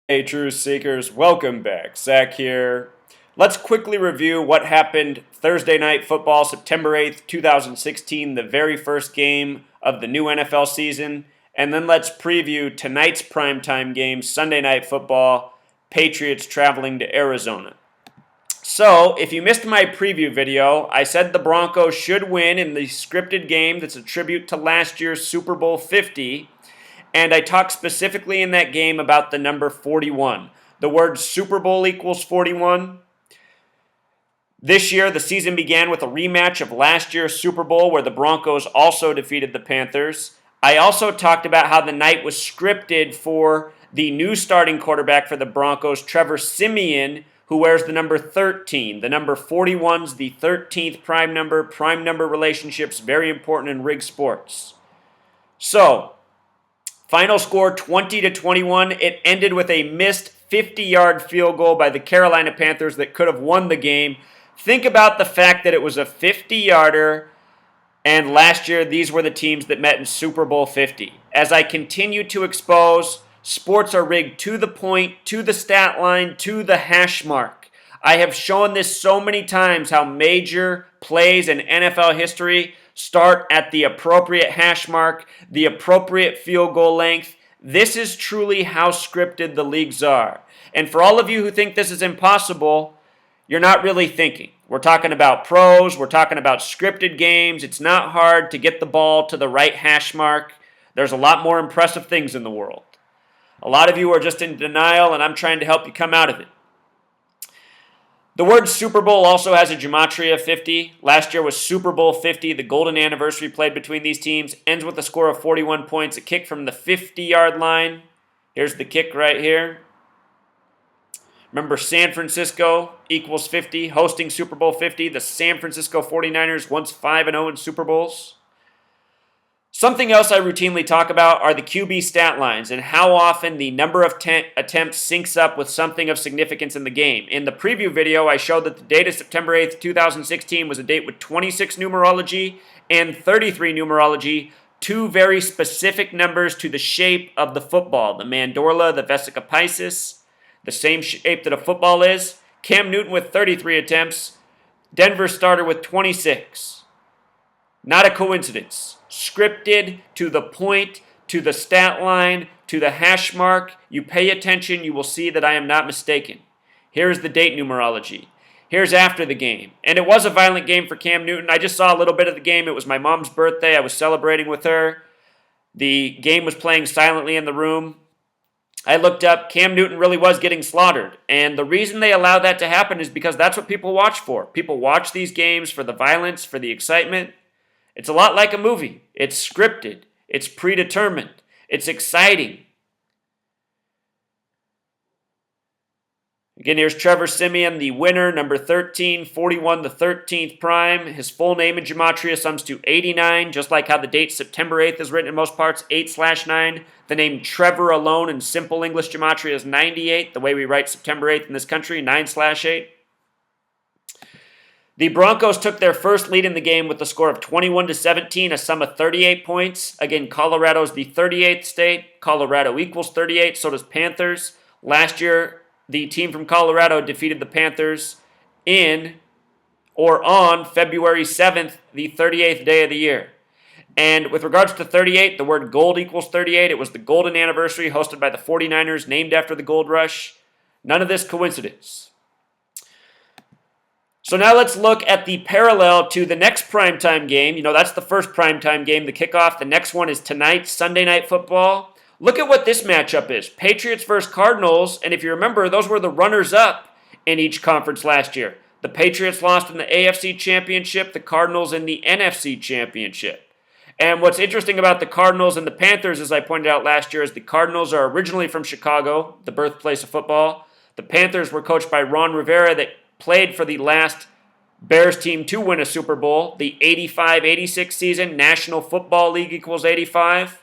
Hey, True Seekers, welcome back. Zach here. Let's quickly review what happened Thursday Night Football, September 8th, 2016, the very first game of the new NFL season. And then let's preview tonight's primetime game, Sunday Night Football, Patriots traveling to Arizona. So, if you missed my preview video, I said the Broncos should win in the scripted game that's a tribute to last year's Super Bowl 50. And I talked specifically in that game about the number 41. The word Super Bowl equals 41. This year, the season began with a rematch of last year's Super Bowl where the Broncos also defeated the Panthers. I also talked about how the night was scripted for the new starting quarterback for the Broncos, Trevor Siemian, who wears the number 13. The number 41's the 13th prime number. Prime number relationships, very important in rig sports. So, final score 20-21. It ended with a missed 50-yard field goal by the Carolina Panthers that could have won the game. Think about the fact that it was a 50-yarder, and last year these were the teams that met in Super Bowl 50. As I continue to expose, sports are rigged to the point, to the stat line, to the hash mark. I have shown this so many times how major plays in NFL history start at the appropriate hash mark, the appropriate field goal length. This is truly how scripted the leagues are. And for all of you who think this is impossible, you're not really thinking. We're talking about pros, we're talking about scripted games. It's not hard to get the ball to the right hash mark. There's a lot more impressive things in the world. A lot of you are just in denial, and I'm trying to help you come out of it. The word Super Bowl also has a gematria 50. Last year was Super Bowl 50. The golden anniversary played between these teams ends with a score of 41 points. A kick from the 50-yard line. Here's the kick right here. Remember, San Francisco equals 50, hosting Super Bowl 50. The San Francisco 49ers once 5-0 in Super Bowls. Something else I routinely talk about are the QB stat lines and how often the number of attempts syncs up with something of significance in the game. In the preview video, I showed that the date of September 8th, 2016 was a date with 26 numerology and 33 numerology, two very specific numbers to the shape of the football, the mandorla, the vesica piscis, the same shape that a football is. Cam Newton with 33 attempts, Denver starter with 26. Not a coincidence. Scripted to the point, to the stat line, to the hash mark. You pay attention, you will see that I am not mistaken. Here's the date numerology. Here's after the game. And it was a violent game for Cam Newton. I just saw a little bit of the game. It was my mom's birthday. I was celebrating with her. The game was playing silently in the room. I looked up. Cam Newton really was getting slaughtered. And the reason they allow that to happen is because that's what people watch for. People watch these games for the violence, for the excitement. It's a lot like a movie. It's scripted. It's predetermined. It's exciting. Again, here's Trevor Siemian, the winner, number 13, 41, the 13th prime. His full name in gematria sums to 89, just like how the date September 8th is written in most parts, 8/9. The name Trevor alone in simple English gematria is 98, the way we write September 8th in this country, 9/8. The Broncos took their first lead in the game with the score of 21-17, a sum of 38 points. Again, Colorado's the 38th state. Colorado equals 38, so does Panthers. Last year, the team from Colorado defeated the Panthers in or on February 7th, the 38th day of the year. And with regards to 38, the word gold equals 38. It was the golden anniversary hosted by the 49ers, named after the gold rush. None of this coincidence. So now let's look at the parallel to the next primetime game. You know, that's the first primetime game, the kickoff. The next one is tonight, Sunday Night Football. Look at what this matchup is. Patriots versus Cardinals. And if you remember, those were the runners-up in each conference last year. The Patriots lost in the AFC Championship, the Cardinals in the NFC Championship. And what's interesting about the Cardinals and the Panthers, as I pointed out last year, is the Cardinals are originally from Chicago, the birthplace of football. The Panthers were coached by Ron Rivera that played for the last Bears team to win a Super Bowl, the 85-86 season. National Football League equals 85.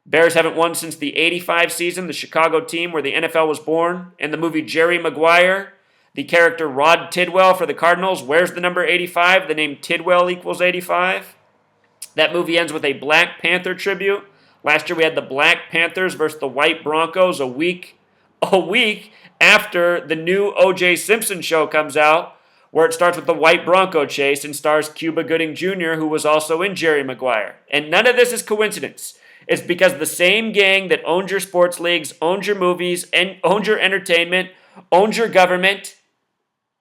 Bears haven't won since the 85 season, the Chicago team where the NFL was born. In the movie Jerry Maguire, the character Rod Tidwell for the Cardinals wears the number 85. The name Tidwell equals 85. That movie ends with a Black Panther tribute. Last year we had the Black Panthers versus the White Broncos a week after the new O.J. Simpson show comes out, where it starts with the White Bronco chase and stars Cuba Gooding Jr., who was also in Jerry Maguire. And none of this is coincidence. It's because the same gang that owns your sports leagues, owns your movies, and owns your entertainment, owns your government,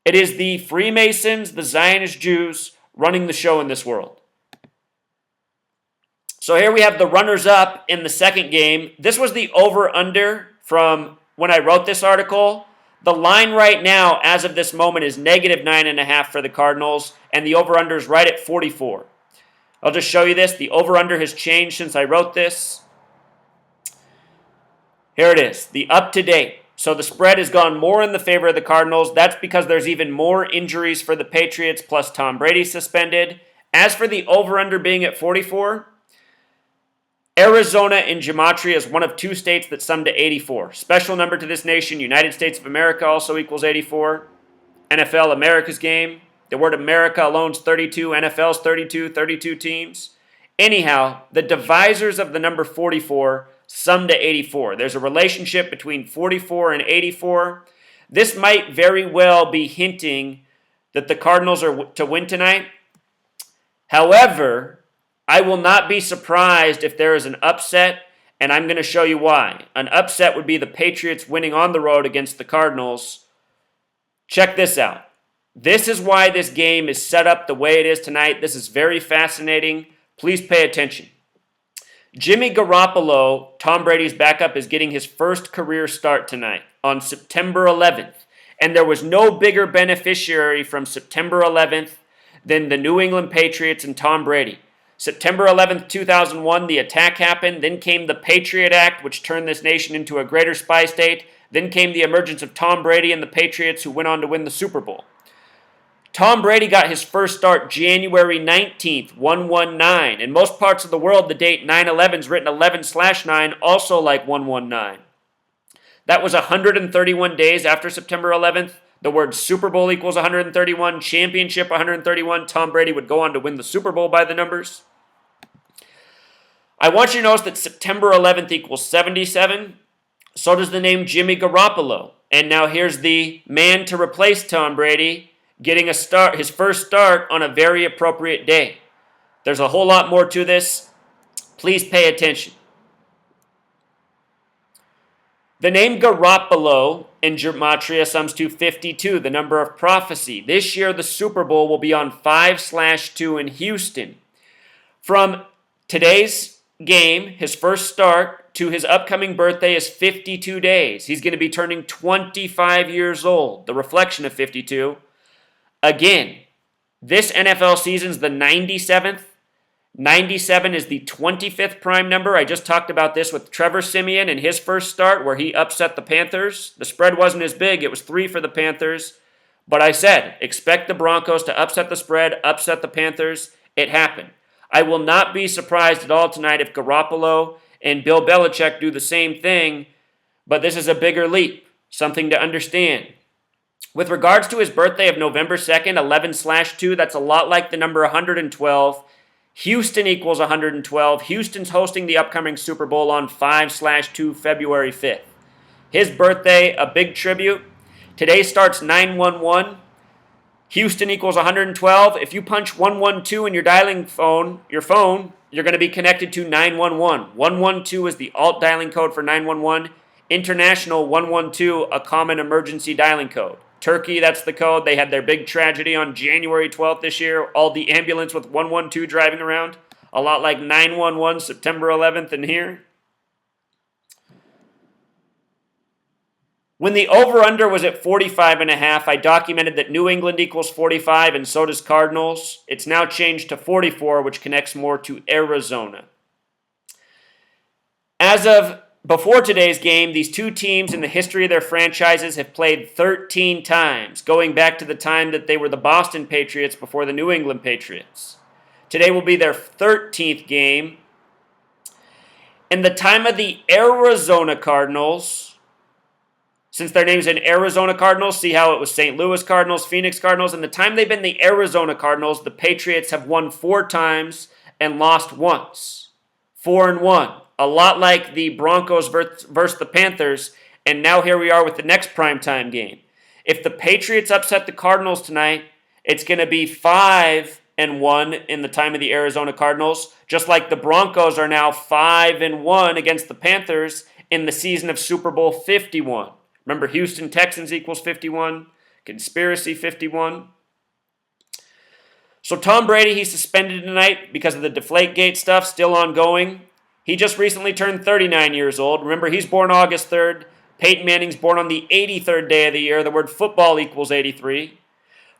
it is the Freemasons, the Zionist Jews, running the show in this world. So here we have the runners-up in the second game. This was the over-under from when I wrote this article. The line right now, as of this moment, is -9.5 for the Cardinals, and the over-under is right at 44. I'll just show you this. The over-under has changed since I wrote this. Here it is, the up-to-date. So the spread has gone more in the favor of the Cardinals. That's because there's even more injuries for the Patriots, plus Tom Brady suspended. As for the over-under being at 44, Arizona in gematria is one of two states that sum to 84. Special number to this nation, United States of America also equals 84. NFL, America's game. The word America alone's 32. NFL's 32, 32 teams. Anyhow, the divisors of the number 44 sum to 84. There's a relationship between 44 and 84. This might very well be hinting that the Cardinals are to win tonight. However, I will not be surprised if there is an upset, and I'm going to show you why. An upset would be the Patriots winning on the road against the Cardinals. Check this out. This is why this game is set up the way it is tonight. This is very fascinating. Please pay attention. Jimmy Garoppolo, Tom Brady's backup, is getting his first career start tonight on September 11th. And there was no bigger beneficiary from September 11th than the New England Patriots and Tom Brady. September 11th, 2001, the attack happened. Then came the Patriot Act, which turned this nation into a greater spy state. Then came the emergence of Tom Brady and the Patriots, who went on to win the Super Bowl. Tom Brady got his first start January 19th, 119. In most parts of the world, the date 9/11 is written 11/9, also like 119. That was 131 days after September 11th. The word Super Bowl equals 131, championship 131. Tom Brady would go on to win the Super Bowl by the numbers. I want you to notice that September 11th equals 77. So does the name Jimmy Garoppolo. And now here's the man to replace Tom Brady getting his first start on a very appropriate day. There's a whole lot more to this. Please pay attention. The name Garoppolo in gematria sums to 52, the number of prophecy. This year, the Super Bowl will be on 5/2 in Houston. From today's game, his first start, to his upcoming birthday is 52 days. He's going to be turning 25 years old, the reflection of 52. Again, this NFL season's the 97th. 97 is the 25th prime number. I just talked about this with Trevor Siemian in his first start where he upset the Panthers. The spread wasn't as big. It was 3 for the Panthers. But I said, expect the Broncos to upset the spread, upset the Panthers. It happened. I will not be surprised at all tonight if Garoppolo and Bill Belichick do the same thing. But this is a bigger leap, something to understand. With regards to his birthday of November 2nd, 11/2, that's a lot like the number 112. Houston equals 112. Houston's hosting the upcoming Super Bowl on 5/2, February 5th. His birthday, a big tribute. Today starts 911. Houston equals 112. If you punch 112 in your dialing phone, you're going to be connected to 911. 112 is the alt dialing code for 911. International 112, a common emergency dialing code. Turkey, that's the code. They had their big tragedy on January 12th this year. All the ambulance with 112 driving around. A lot like 911, September 11th in here. When the over-under was at 45.5, I documented that New England equals 45 and so does Cardinals. It's now changed to 44, which connects more to Arizona. As of before today's game, these two teams in the history of their franchises have played 13 times, going back to the time that they were the Boston Patriots before the New England Patriots. Today will be their 13th game. And the time of the Arizona Cardinals, since their name's in Arizona Cardinals, see how it was St. Louis Cardinals, Phoenix Cardinals. And the time they've been the Arizona Cardinals, the Patriots have won 4 times and lost once. 4-1. A lot like the Broncos versus the Panthers, and now here we are with the next primetime game. If the Patriots upset the Cardinals tonight, it's going to be 5-1 in the time of the Arizona Cardinals, just like the Broncos are now 5-1 against the Panthers in the season of Super Bowl 51. Remember, Houston Texans equals 51, conspiracy 51. So Tom Brady, he's suspended tonight because of the Deflategate stuff still ongoing. He just recently turned 39 years old. Remember, he's born August 3rd. Peyton Manning's born on the 83rd day of the year. The word football equals 83.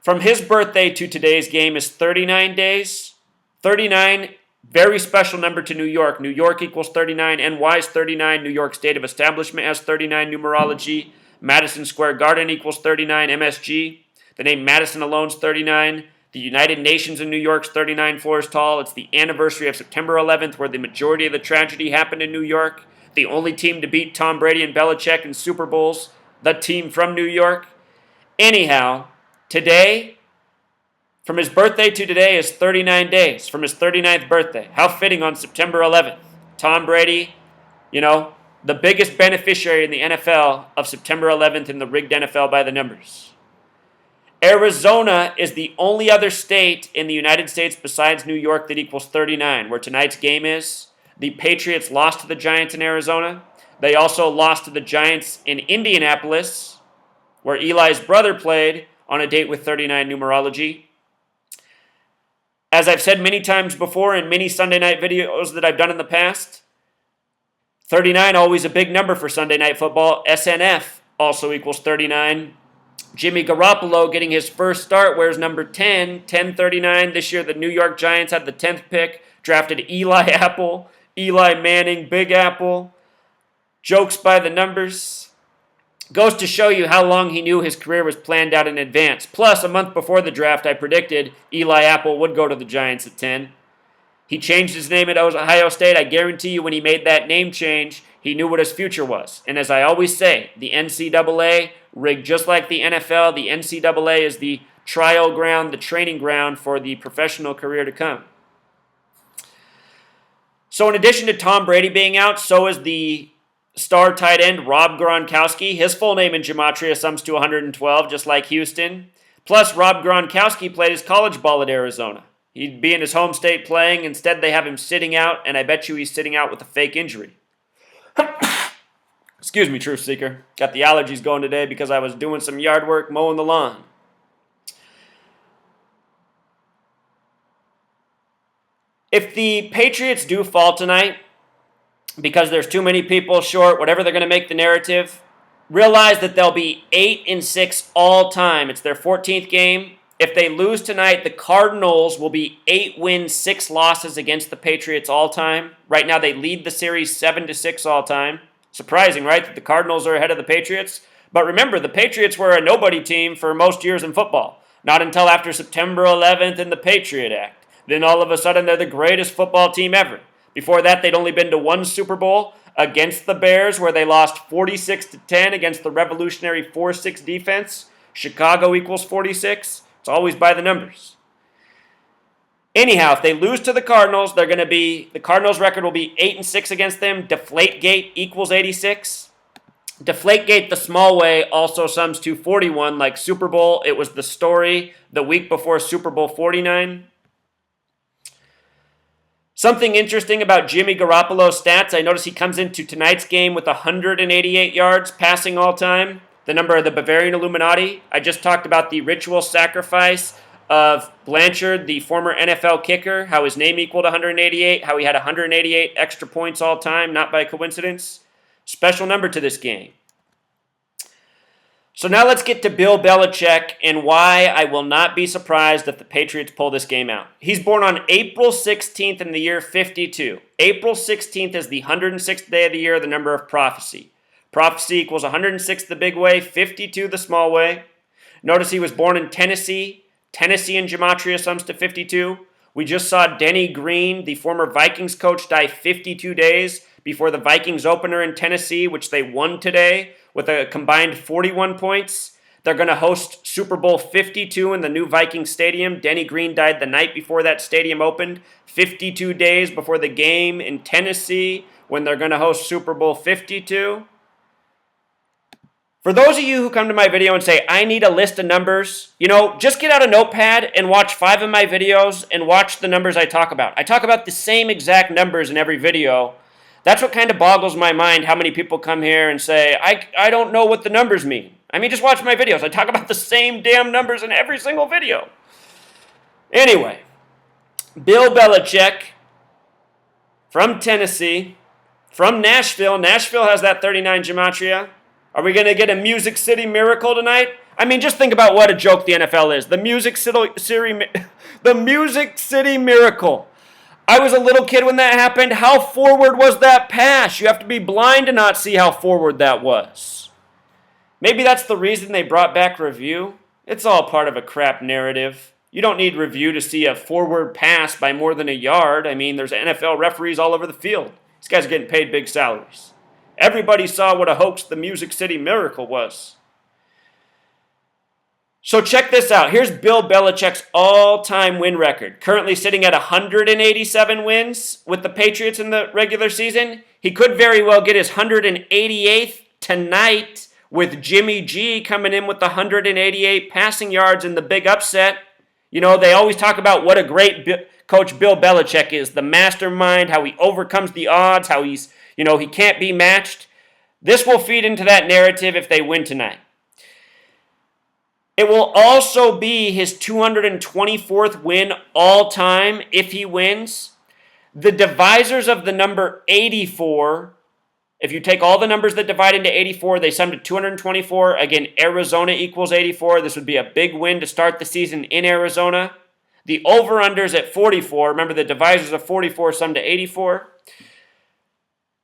From his birthday to today's game is 39 days. 39, very special number to New York. New York equals 39. NY is 39. New York State of Establishment has 39 numerology. Madison Square Garden equals 39 MSG. The name Madison alone is 39. The United Nations in New York's 39 floors tall. It's the anniversary of September 11th, where the majority of the tragedy happened in New York. The only team to beat Tom Brady and Belichick in Super Bowls, the team from New York. Anyhow, today, from his birthday to today is 39 days, from his 39th birthday. How fitting on September 11th. Tom Brady, the biggest beneficiary in the NFL of September 11th in the rigged NFL by the numbers. Arizona is the only other state in the United States besides New York that equals 39, where tonight's game is. The Patriots lost to the Giants in Arizona. They also lost to the Giants in Indianapolis, where Eli's brother played on a date with 39 numerology. As I've said many times before in many Sunday night videos that I've done in the past, 39 always a big number for Sunday night football. SNF also equals 39. Jimmy Garoppolo getting his first start wears number 10, 1039. This year the New York Giants had the 10th pick, drafted Eli Manning, Big Apple. Jokes by the numbers. Goes to show you how long he knew his career was planned out in advance. Plus, a month before the draft, I predicted Eli Apple would go to the Giants at 10. He changed his name at Ohio State. I guarantee you when he made that name change, he knew what his future was. And as I always say, the NCAA, rigged just like the NFL, the NCAA is the trial ground, the training ground for the professional career to come. So in addition to Tom Brady being out, so is the star tight end Rob Gronkowski. His full name in gematria sums to 112, just like Houston. Plus, Rob Gronkowski played his college ball at Arizona. He'd be in his home state playing. Instead, they have him sitting out, and I bet you he's sitting out with a fake injury. Excuse me, Truth Seeker. Got the allergies going today because I was doing some yard work, mowing the lawn. If the Patriots do fall tonight, because there's too many people short, whatever they're going to make the narrative, realize that they'll be 8-6 all time. It's their 14th game. If they lose tonight, the Cardinals will be 8 wins, 6 losses against the Patriots all time. Right now, they lead the series 7-6 all time. Surprising, right, that the Cardinals are ahead of the Patriots? But remember, the Patriots were a nobody team for most years in football. Not until after September 11th and the Patriot Act. Then all of a sudden, they're the greatest football team ever. Before that, they'd only been to one Super Bowl against the Bears, where they lost 46-10 against the revolutionary 4-6 defense. Chicago equals 46. It's always by the numbers. Anyhow, if they lose to the Cardinals, the Cardinals record will be 8-6 against them. Deflategate equals 86. Deflategate the small way also sums to 41, like Super Bowl. It was the story the week before Super Bowl 49. Something interesting about Jimmy Garoppolo's stats, I notice he comes into tonight's game with 188 yards passing all time, the number of the Bavarian Illuminati. I just talked about the ritual sacrifice of Blanchard, the former NFL kicker, how his name equaled 188, how he had 188 extra points all time, not by coincidence. Special number to this game. So now let's get to Bill Belichick and why I will not be surprised if the Patriots pull this game out. He's born on April 16th in the year 52. April 16th is the 106th day of the year, the number of prophecy. Prophecy equals 106 the big way, 52 the small way. Notice he was born in Tennessee. Tennessee in gematria sums to 52. We just saw Denny Green, the former Vikings coach, die 52 days before the Vikings opener in Tennessee, which they won today with a combined 41 points. They're going to host Super Bowl 52 in the new Vikings Stadium. Denny Green died the night before that stadium opened, 52 days before the game in Tennessee, when they're going to host Super Bowl 52. For those of you who come to my video and say, I need a list of numbers, just get out a notepad and watch 5 of my videos and watch the numbers I talk about. I talk about the same exact numbers in every video. That's what kind of boggles my mind, how many people come here and say, I don't know what the numbers mean. I mean, just watch my videos. I talk about the same damn numbers in every single video. Anyway, Bill Belichick from Tennessee, from Nashville. Nashville has that 39 gematria. Are we going to get a Music City miracle tonight? I mean, just think about what a joke the NFL is. The Music City miracle. I was a little kid when that happened. How forward was that pass? You have to be blind to not see how forward that was. Maybe that's the reason they brought back review. It's all part of a crap narrative. You don't need review to see a forward pass by more than a yard. I mean, there's NFL referees all over the field. These guys are getting paid big salaries. Everybody saw what a hoax the Music City miracle was. So check this out. Here's Bill Belichick's all-time win record. Currently sitting at 187 wins with the Patriots in the regular season. He could very well get his 188th tonight with Jimmy G coming in with the 188 passing yards in the big upset. They always talk about what a great coach Bill Belichick is. The mastermind, how he overcomes the odds, how he can't be matched. This will feed into that narrative if they win tonight. It will also be his 224th win all time if he wins. The divisors of the number 84, if you take all the numbers that divide into 84, they sum to 224. Again, Arizona equals 84. This would be a big win to start the season in Arizona. The over-unders at 44. Remember, the divisors of 44 sum to 84.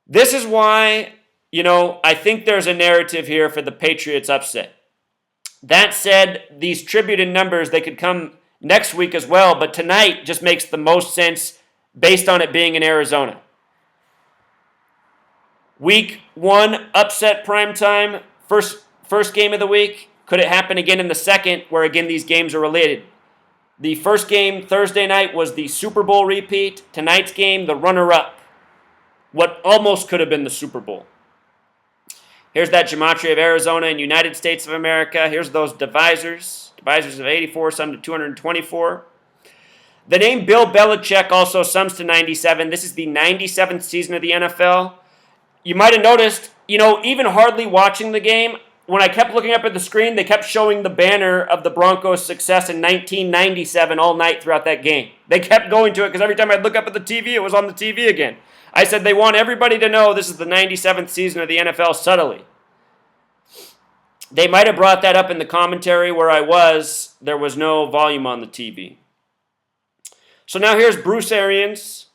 This is why, I think there's a narrative here for the Patriots upset. That said, these tributed numbers, they could come next week as well, but tonight just makes the most sense based on it being in Arizona. Week 1, upset primetime, first game of the week. Could it happen again in the second, where again these games are related? The first game Thursday night was the Super Bowl repeat. Tonight's game, the runner-up. What almost could have been the Super Bowl. Here's that gematria of Arizona and United States of America. Here's those divisors. Divisors of 84 sum to 224. The name Bill Belichick also sums to 97. This is the 97th season of the NFL. You might have noticed, even hardly watching the game, when I kept looking up at the screen, they kept showing the banner of the Broncos' success in 1997 all night throughout that game. They kept going to it because every time I'd look up at the TV, it was on the TV again. I said they want everybody to know this is the 97th season of the NFL subtly. They might have brought that up in the commentary where I was. There was no volume on the TV. So now here's Bruce Arians.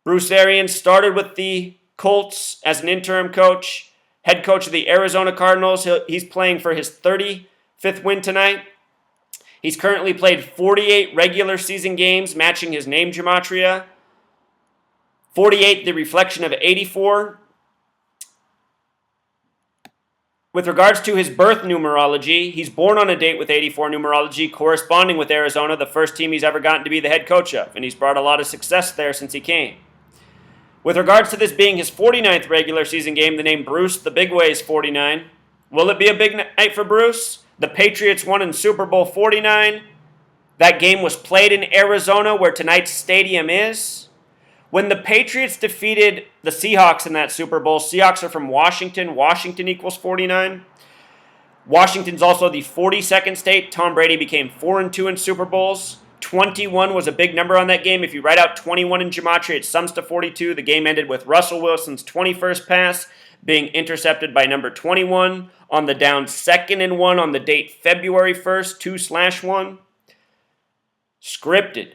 Bruce Arians started with the Colts as an interim coach, head coach of the Arizona Cardinals. He's playing for his 35th win tonight. He's currently played 48 regular season games, matching his name gematria. 48, the reflection of 84. With regards to his birth numerology, he's born on a date with 84 numerology, corresponding with Arizona, the first team he's ever gotten to be the head coach of, and he's brought a lot of success there since he came. With regards to this being his 49th regular season game, the name Bruce, the big way is 49. Will it be a big night for Bruce? The Patriots won in Super Bowl 49. That game was played in Arizona, where tonight's stadium is. When the Patriots defeated the Seahawks in that Super Bowl, Seahawks are from Washington. Washington equals 49. Washington's also the 42nd state. Tom Brady became 4-2 in Super Bowls. 21 was a big number on that game. If you write out 21 in gematria, it sums to 42. The game ended with Russell Wilson's 21st pass being intercepted by number 21 on the down 2nd and 1 on the date February 1st, 2/1. Scripted.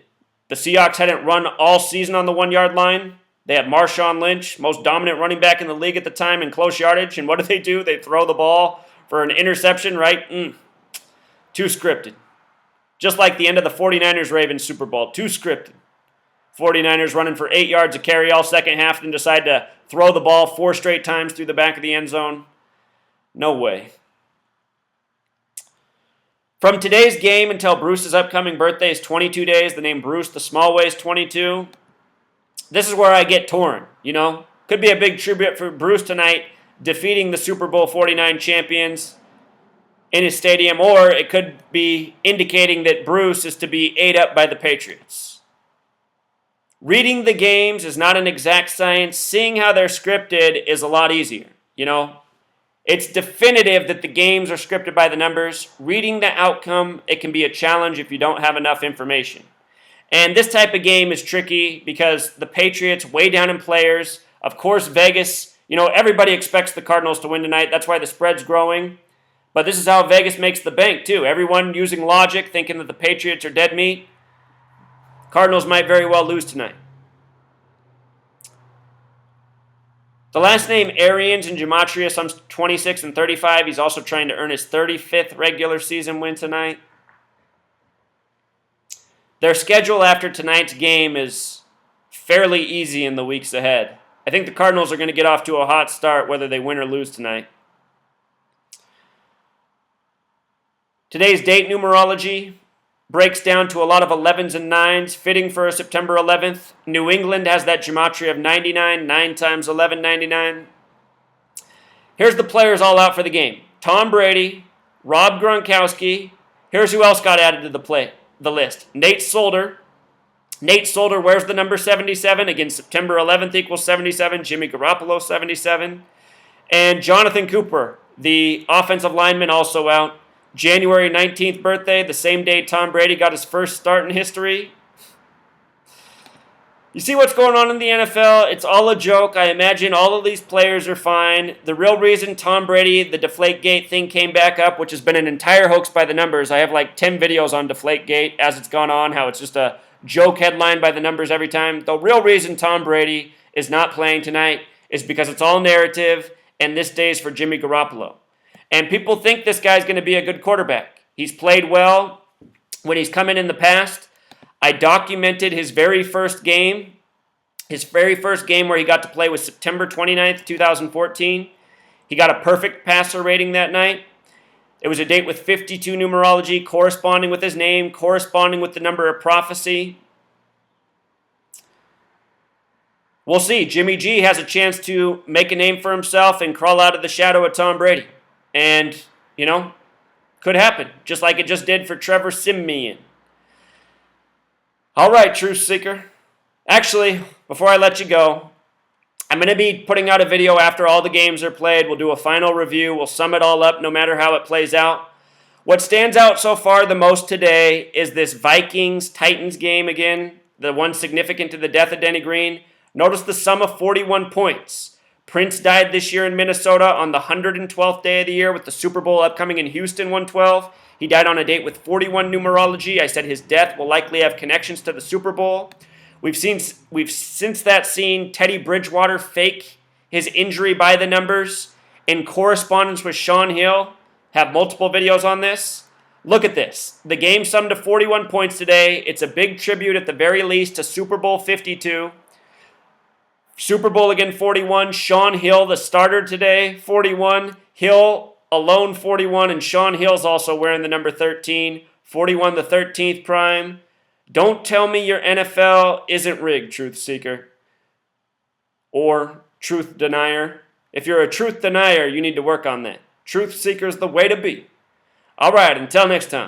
The Seahawks hadn't run all season on the 1-yard line. They had Marshawn Lynch, most dominant running back in the league at the time in close yardage. And what do? They throw the ball for an interception, right? Too scripted. Just like the end of the 49ers-Ravens Super Bowl. Too scripted. 49ers running for 8 yards a carry all second half, then decide to throw the ball 4 straight times through the back of the end zone. No way. From today's game until Bruce's upcoming birthday is 22 days. The name Bruce the Small Way is 22. this is where I get torn, you know? Could be a big tribute for Bruce tonight, defeating the Super Bowl 49 champions in his stadium, or it could be indicating that Bruce is to be ate up by the Patriots. Reading the games is not an exact science. Seeing how they're scripted is a lot easier, you know? It's definitive that the games are scripted by the numbers. Reading the outcome, it can be a challenge if you don't have enough information. And this type of game is tricky because the Patriots way down in players. Of course, Vegas, you know, everybody expects the Cardinals to win tonight. That's why the spread's growing. But this is how Vegas makes the bank, too. Everyone using logic, thinking that the Patriots are dead meat. Cardinals might very well lose tonight. The last name Arians in Gematria sums 26 and 35. He's also trying to earn his 35th regular season win tonight. Their schedule after tonight's game is fairly easy in the weeks ahead. I think the Cardinals are going to get off to a hot start whether they win or lose tonight. Today's date numerology breaks down to a lot of 11s and 9s, fitting for a September 11th. New England has that gematria of 99, 9 times 11, 99. Here's the players all out for the game. Tom Brady, Rob Gronkowski. Here's who else got added to the list. Nate Solder. Nate Solder wears the number 77. Again, September 11th equals 77. Jimmy Garoppolo, 77. And Jonathan Cooper, the offensive lineman, also out. January 19th birthday, the same day Tom Brady got his first start in history. You see what's going on in the NFL? It's all a joke. I imagine all of these players are fine. The real reason Tom Brady, the Deflategate thing came back up, which has been an entire hoax by the numbers. I have like 10 videos on Deflategate as it's gone on, how it's just a joke headline by the numbers every time. The real reason Tom Brady is not playing tonight is because it's all narrative, and this day is for Jimmy Garoppolo. And people think this guy's going to be a good quarterback. He's played well when he's come in the past. I documented his very first game. His very first game where he got to play was September 29th, 2014. He got a perfect passer rating that night. It was a date with 52 numerology, corresponding with his name, corresponding with the number of prophecy. We'll see. Jimmy G has a chance to make a name for himself and crawl out of the shadow of Tom Brady. And, you know, could happen, just like it just did for Trevor Siemian. All right, Truth Seeker. Actually, before I let you go, I'm going to be putting out a video after all the games are played. We'll do a final review. We'll sum it all up no matter how it plays out. What stands out so far the most today is this Vikings-Titans game again, the one significant to the death of Denny Green. Notice the sum of 41 points. Prince died this year in Minnesota on the 112th day of the year with the Super Bowl upcoming in Houston 112. He died on a date with 41 numerology. I said his death will likely have connections to the Super Bowl. We've since that seen Teddy Bridgewater fake his injury by the numbers in correspondence with Sean Hill. Have multiple videos on this. Look at this. The game summed to 41 points today. It's a big tribute at the very least to Super Bowl 52. Super Bowl again, 41. Sean Hill, the starter today, 41. Hill alone, 41. And Sean Hill's also wearing the number 13. 41, the 13th prime. Don't tell me your NFL isn't rigged, Truth Seeker. Or Truth Denier. If you're a Truth Denier, you need to work on that. Truth Seeker's the way to be. All right, until next time.